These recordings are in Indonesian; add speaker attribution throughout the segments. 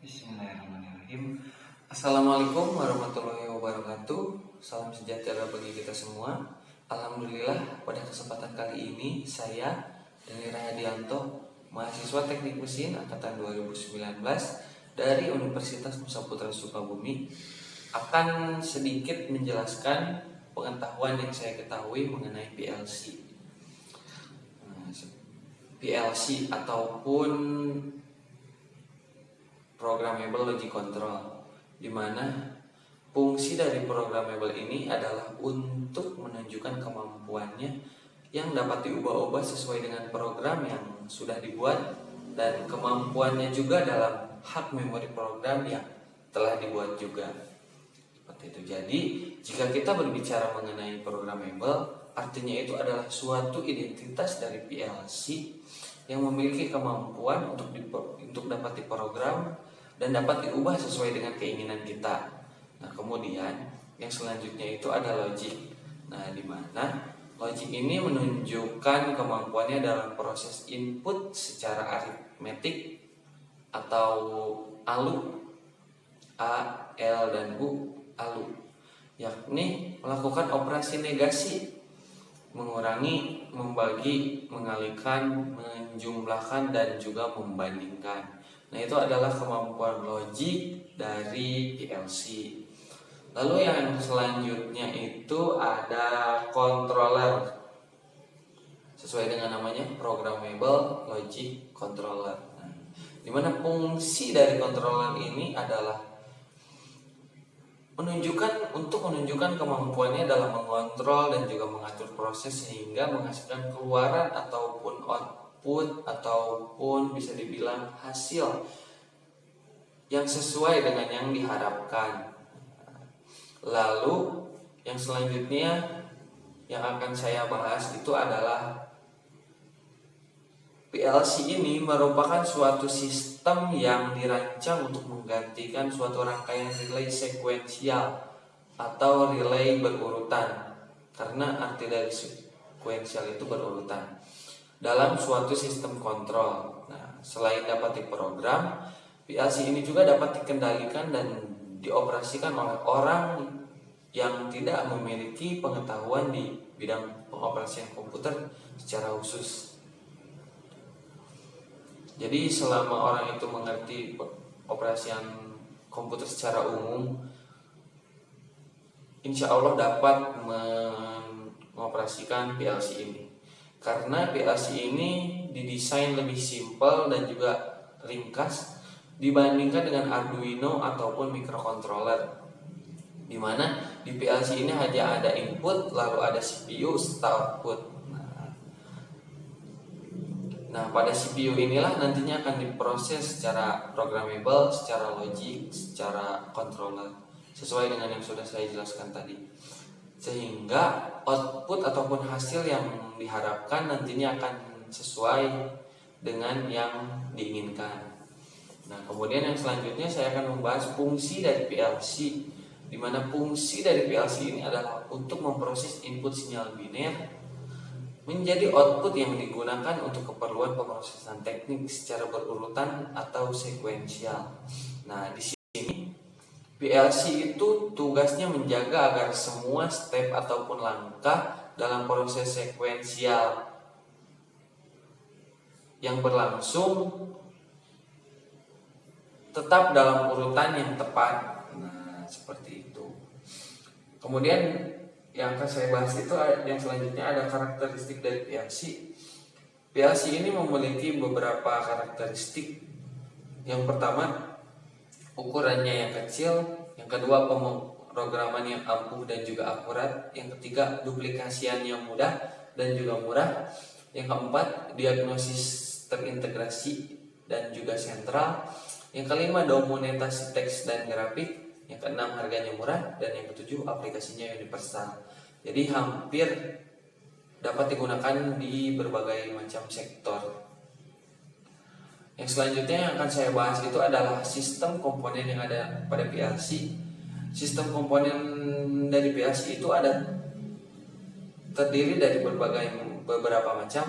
Speaker 1: Bismillahirrahmanirrahim. Assalamualaikum warahmatullahi wabarakatuh. Salam sejahtera bagi kita semua. Alhamdulillah, pada kesempatan kali ini saya Dani Rahadianto, mahasiswa Teknik Mesin angkatan 2019 dari Universitas Nusa Putra Sukabumi, akan sedikit menjelaskan pengetahuan yang saya ketahui mengenai PLC. PLC ataupun Programmable Logic Control, di mana fungsi dari programmable ini adalah untuk menunjukkan kemampuannya yang dapat diubah-ubah sesuai dengan program yang sudah dibuat, dan kemampuannya juga dalam hak memori program yang telah dibuat juga. Seperti itu. Jadi, jika kita berbicara mengenai programmable, artinya itu adalah suatu identitas dari PLC yang memiliki kemampuan untuk dapat diprogram dan dapat diubah sesuai dengan keinginan kita. Nah, kemudian yang selanjutnya itu ada logic. Nah, di mana logic ini menunjukkan kemampuannya dalam proses input secara aritmetik atau ALU, A, L, dan U, ALU, yakni melakukan operasi negasi, mengurangi, membagi, mengalihkan, menjumlahkan, dan juga membandingkan. Nah, itu adalah kemampuan logik dari PLC. Lalu yang selanjutnya itu ada controller. Sesuai dengan namanya, Programmable Logic Controller. Nah, di mana fungsi dari controller ini adalah menunjukkan kemampuannya dalam mengontrol dan juga mengatur proses sehingga menghasilkan keluaran ataupun output ataupun bisa dibilang hasil yang sesuai dengan yang diharapkan. Lalu yang selanjutnya yang akan saya bahas itu adalah PLC ini merupakan suatu sistem yang dirancang untuk menggantikan suatu rangkaian relay sekuensial atau relay berurutan, karena arti dari sekuensial itu berurutan dalam suatu sistem kontrol. Nah, selain dapat diprogram, PLC ini juga dapat dikendalikan dan dioperasikan oleh orang yang tidak memiliki pengetahuan di bidang pengoperasian komputer secara khusus. Jadi selama orang itu mengerti operasian komputer secara umum, insya Allah dapat mengoperasikan PLC ini. Karena PLC ini didesain lebih simpel dan juga ringkas dibandingkan dengan Arduino ataupun microcontroller, di mana di PLC ini hanya ada input, lalu ada CPU serta output. Nah, pada CPU inilah nantinya akan diproses secara programmable, secara logik, secara controller, sesuai dengan yang sudah saya jelaskan tadi. Sehingga output ataupun hasil yang diharapkan nantinya akan sesuai dengan yang diinginkan. Nah, kemudian yang selanjutnya saya akan membahas fungsi dari PLC, di mana fungsi dari PLC ini adalah untuk memproses input sinyal biner menjadi output yang digunakan untuk keperluan pemrosesan teknik secara berurutan atau sekuensial. Nah, di sini PLC itu tugasnya menjaga agar semua step ataupun langkah dalam proses sekuensial yang berlangsung tetap dalam urutan yang tepat. Nah, seperti itu. Kemudian yang akan saya bahas itu yang selanjutnya ada karakteristik dari PLC. PLC ini memiliki beberapa karakteristik. Yang pertama, ukurannya yang kecil. Yang kedua, pemrograman yang ampuh dan juga akurat. Yang ketiga, duplikasiannya mudah dan juga murah. Yang keempat, diagnosis terintegrasi dan juga sentral. Yang kelima, dokumentasi teks dan grafik. Yang keenam, harganya murah. Dan yang ketujuh, aplikasinya universal. Jadi hampir dapat digunakan di berbagai macam sektor. Yang selanjutnya yang akan saya bahas itu adalah sistem komponen yang ada pada PLC. Sistem komponen dari PLC itu terdiri dari beberapa macam,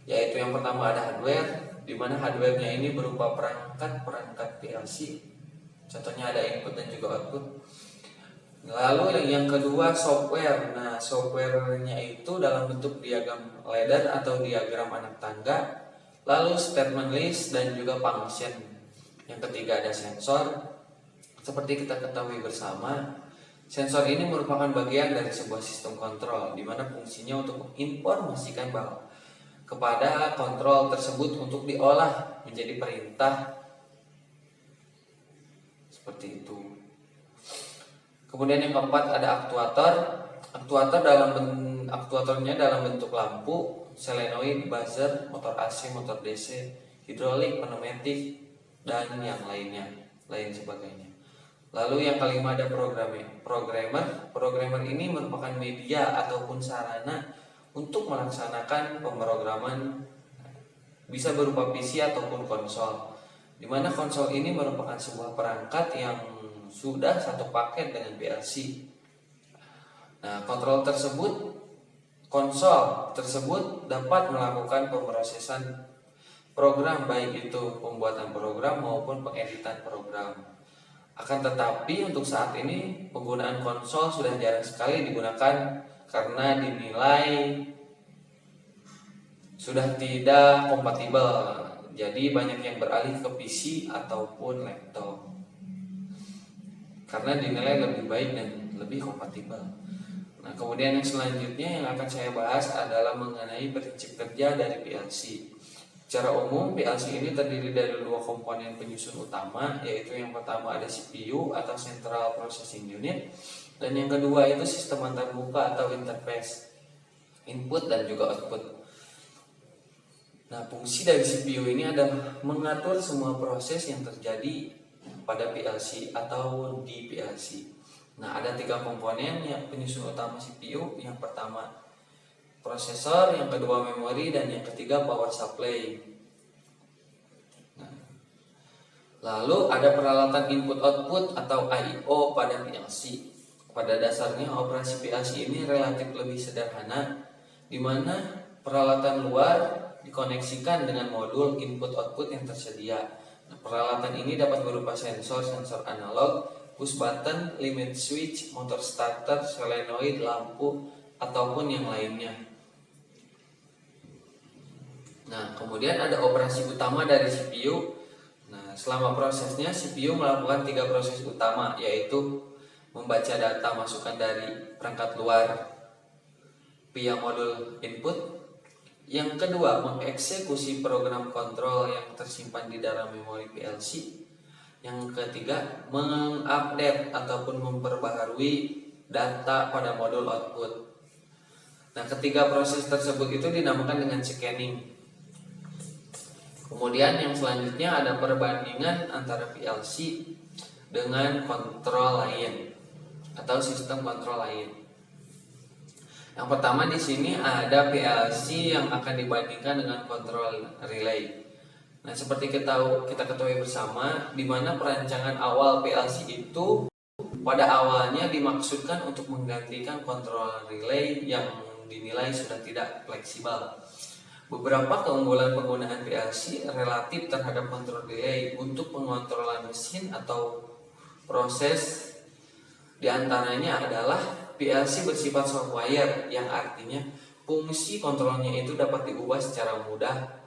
Speaker 1: yaitu yang pertama ada hardware, di mana hardware-nya ini berupa perangkat PLC. Contohnya ada input dan juga output. Lalu yang kedua software. Nah, software-nya itu dalam bentuk diagram ladder atau diagram anak tangga. Lalu statement list dan juga function. Yang ketiga ada sensor. Seperti kita ketahui bersama, sensor ini merupakan bagian dari sebuah sistem kontrol di mana fungsinya untuk menginformasikan bahwa kepada kontrol tersebut untuk diolah menjadi perintah. Seperti itu. Kemudian yang keempat ada aktuator. Aktuatornya dalam bentuk lampu, solenoid, buzzer, motor AC, motor DC, hidrolik, pneumatik, dan yang lain sebagainya. Lalu yang kelima ada programmer. Programmer ini merupakan media ataupun sarana untuk melaksanakan pemrograman, bisa berupa PC ataupun konsol. Di mana konsol ini merupakan sebuah perangkat yang sudah satu paket dengan PLC. Nah, konsol tersebut dapat melakukan pemrosesan program, baik itu pembuatan program maupun pengeditan program. Akan tetapi untuk saat ini penggunaan konsol sudah jarang sekali digunakan karena dinilai sudah tidak kompatibel. Jadi banyak yang beralih ke PC ataupun laptop karena dinilai lebih baik dan lebih kompatibel. Nah, kemudian yang selanjutnya yang akan saya bahas adalah mengenai prinsip kerja dari PLC. Secara umum, PLC ini terdiri dari dua komponen penyusun utama, yaitu yang pertama ada CPU atau Central Processing Unit, dan yang kedua itu sistem antarmuka atau interface, input dan juga output. Nah, fungsi dari CPU ini adalah mengatur semua proses yang terjadi pada PLC atau di PLC. Nah, ada tiga komponen yang penyusun utama CPU. Yang pertama prosesor, yang kedua memori, dan yang ketiga power supply. Nah, lalu ada peralatan input output atau I/O pada PLC. Pada dasarnya operasi PLC ini relatif lebih sederhana, di mana peralatan luar dikoneksikan dengan modul input output yang tersedia. Peralatan ini dapat berupa sensor analog, push button, limit switch, motor starter, solenoid, lampu, ataupun yang lainnya. Nah, kemudian ada operasi utama dari CPU. Nah, selama prosesnya CPU melakukan tiga proses utama, yaitu membaca data masukan dari perangkat luar via modul input. Yang kedua, mengeksekusi program kontrol yang tersimpan di dalam memori PLC. Yang ketiga, mengupdate ataupun memperbaharui data pada modul output. Nah, ketiga proses tersebut itu dinamakan dengan scanning. Kemudian yang selanjutnya ada perbandingan antara PLC dengan kontrol lain atau sistem kontrol lain. Yang pertama di sini ada PLC yang akan dibandingkan dengan kontrol relay. Nah, seperti kita ketahui bersama, di mana perancangan awal PLC itu pada awalnya dimaksudkan untuk menggantikan kontrol relay yang dinilai sudah tidak fleksibel. Beberapa keunggulan penggunaan PLC relatif terhadap kontrol relay untuk pengontrolan mesin atau proses diantaranya adalah PLC bersifat software, yang artinya fungsi kontrolnya itu dapat diubah secara mudah.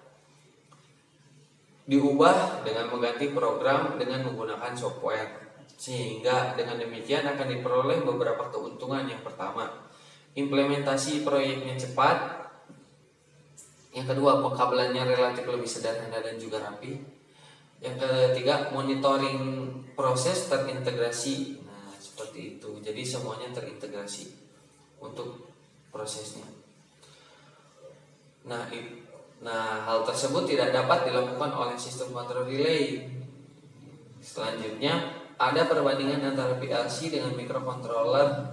Speaker 1: Diubah dengan mengganti program dengan menggunakan software. Sehingga dengan demikian akan diperoleh beberapa keuntungan. Yang pertama, implementasi proyeknya cepat. Yang kedua, pengkabelannya relatif lebih sederhana dan juga rapi. Yang ketiga, monitoring proses terintegrasi. Seperti itu, jadi semuanya terintegrasi untuk prosesnya. Nah, hal tersebut tidak dapat dilakukan oleh sistem kontrol relay. Selanjutnya ada perbandingan antara PLC dengan microcontroller.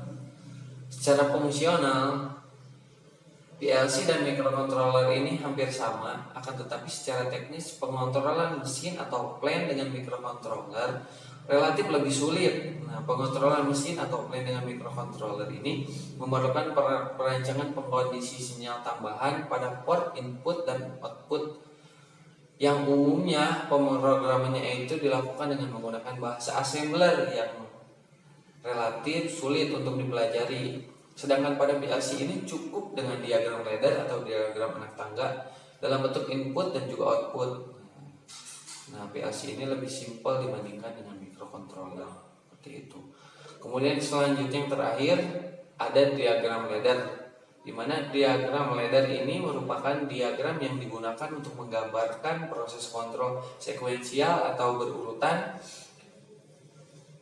Speaker 1: Secara fungsional, PLC dan microcontroller ini hampir sama, akan tetapi secara teknis pengontrolan mesin atau plant dengan microcontroller relatif lebih sulit. Nah, pengontrolan mesin atau plant dengan microcontroller ini memerlukan perancangan pengkondisi sinyal tambahan pada port input dan output yang umumnya pemrogramannya itu dilakukan dengan menggunakan bahasa assembler yang relatif sulit untuk dipelajari. Sedangkan pada PLC ini cukup dengan diagram ladder atau diagram anak tangga dalam bentuk input dan juga output. Nah, PLC ini lebih simpel dibandingkan dengan microcontroller seperti itu. Kemudian selanjutnya yang terakhir ada diagram ladder, di mana diagram ladder ini merupakan diagram yang digunakan untuk menggambarkan proses kontrol sekuensial atau berurutan.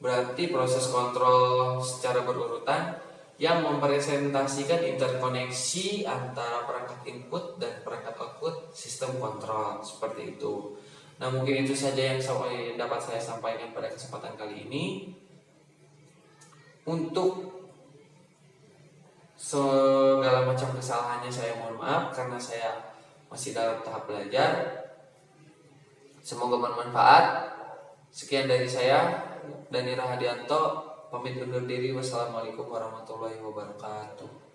Speaker 1: Berarti proses kontrol secara berurutan yang mempresentasikan interkoneksi antara perangkat input dan perangkat output sistem kontrol seperti itu. Nah, mungkin itu saja yang dapat saya sampaikan pada kesempatan kali ini. Untuk segala macam kesalahannya saya mohon maaf karena saya masih dalam tahap belajar. Semoga bermanfaat. Sekian dari saya, Dani Rahadianto, pamit undur diri. Wassalamualaikum warahmatullahi wabarakatuh.